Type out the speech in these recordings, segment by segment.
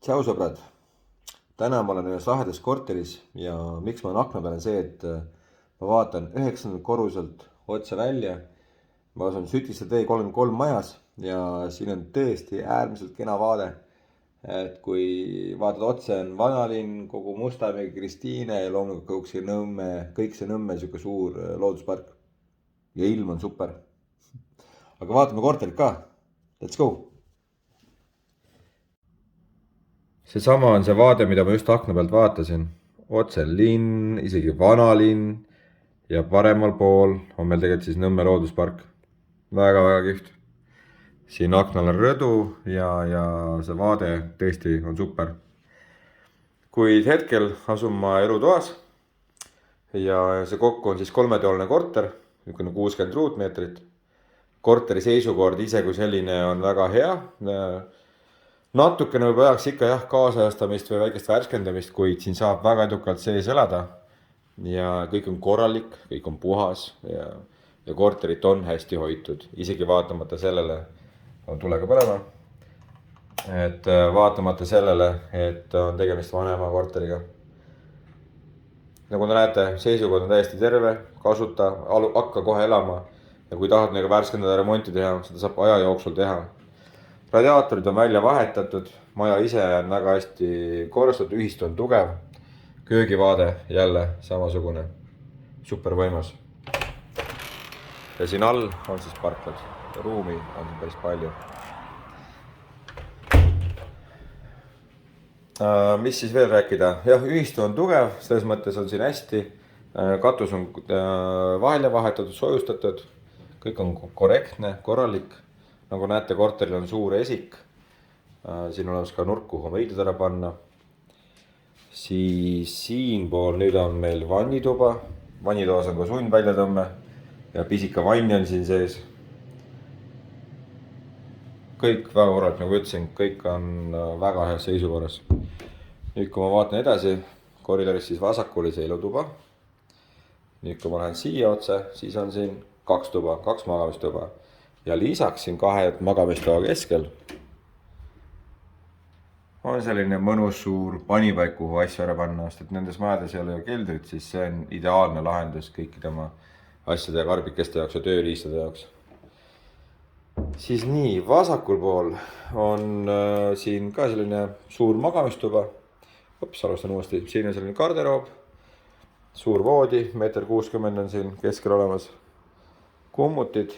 Tšau sõbrad, täna ma olen ühes lahedas korteris ja miks ma olen akna peal on see, et ma vaatan 9. korruselt otse välja. Ma asun Sütiste tee 33 majas ja siin on tõesti äärmiselt kena vaade. Et kui vaatad otse on Vanalinn, kogu Mustamäe, Kristiine ja loomulikult kõik see Nõmme sihuke suur looduspark. Ja ilm on super. Aga vaatame korterit ka. Let's go! Seesama on see vaade, mida ma just akna pealt vaatasin. Otse linn, isegi Vanalinn ja paremal pool on meil tegelikult siis Nõmme looduspark. Väga kihvt. Siin aknal on rõdu ja see vaade tõesti on super. Kuid hetkel asun ma elutoas ja see kokku on siis 3-toaline korter, 60 ruutmeetrit. Korteri seisukord ise kui selline on väga hea. Natukene võib vajaks ikka kaasajastamist või väikest värskendamist, kuid siin saab väga edukalt sees elada. Ja kõik on korralik, kõik on puhas ja korterit on hästi hoitud. Isegi vaatamata sellele, on tulega põlema, et vaatamata sellele, et on tegemist vanema korteriga. Nagu te näete, seisukord on täiesti terve, kasuta, hakka kohe elama. Ja kui tahad värskendada remonti teha, seda saab aja jooksul teha. Radiaatorid on välja vahetatud, maja ise on väga hästi korrastatud, ühistu on tugev. Köögivaade jälle samasugune, super võimas. Ja siin all on siis parklad. Ruumi on siin päris palju. Mis siis veel rääkida? Ühistu on tugev, selles mõttes on siin hästi. Katus on vahele vahetatud, soojustatud. Kõik on korrektne, korralik. Nagu näete, korteril on suur esik. Siin on olemas ka nurk, kuhu oma riided ära panna. Siis siin pool nüüd on meil vannituba. Vannitoas on ka sundväljatõmme ja pisika vann on siin sees. Kõik väga korralik, nagu ütlesin, kõik on väga heas seisukorras. Nüüd kui ma vaatan edasi, koridoris siis vasakul see elutuba. Nüüd kui ma lähen siia otse, siis on siin 2 tuba, 2 magamistuba. Ja lisaks siin 2 magamistoa keskel on selline mõnus suur panipaik, kuhu asju ära panna, sest et nendes majades ei ole ju keldrit, siis see on ideaalne lahendus kõikide oma asjade ja karbikeste jaoks ja tööriistade jaoks. Siis nii, vasakul pool on siin ka selline suur magamistuba. Alustan uuesti. Siin on selline garderoob, suur voodi, 1,60 m on siin keskel olemas, kummutid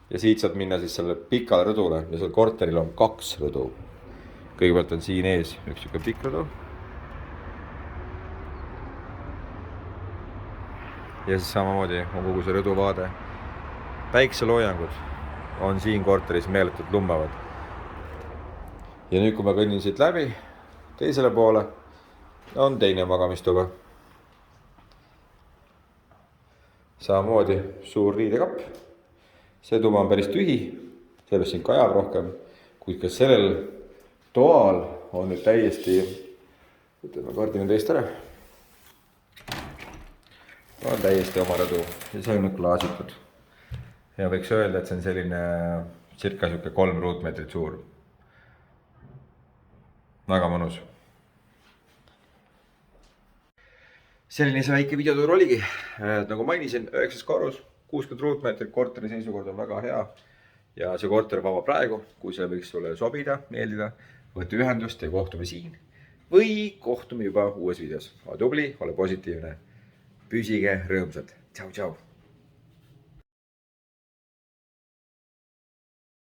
ja siit saab minna siis selle pikale rõdule ja seal korteril on 2 rõdu. Kõigepealt on siin ees üks siuke pikk rõdu. Ja siis samamoodi on kogu see rõduvaade. Päikseloojangud on siin korteris meeletult lummavad. Ja nüüd kui ma kõnnin siit läbi teisele poole, on teine magamistuba. Samamoodi suur riidekapp. See tuba on päris tühi, sellepärast siin kajab rohkem, kuid ka sellel toal on nüüd täiesti, ütleme kaardime teist ära, on täiesti oma rõdu ja see on nüüd klaasitud. Ja võiks öelda, et see on selline circa 3 ruutmeetrit suur. Väga mõnus. Selline see väike videotuur oligi. Nagu mainisin, 9. korrus, 60 ruutmeetrit, korteri seisukord on väga hea. Ja see korter vaba praegu, kui see võiks sulle sobida, meeldida, võtta ühendust ja kohtume siin. Või kohtume juba uues videos. Ole tubli, ole positiivne. Püsige rõõmsad. Tšau, tšau.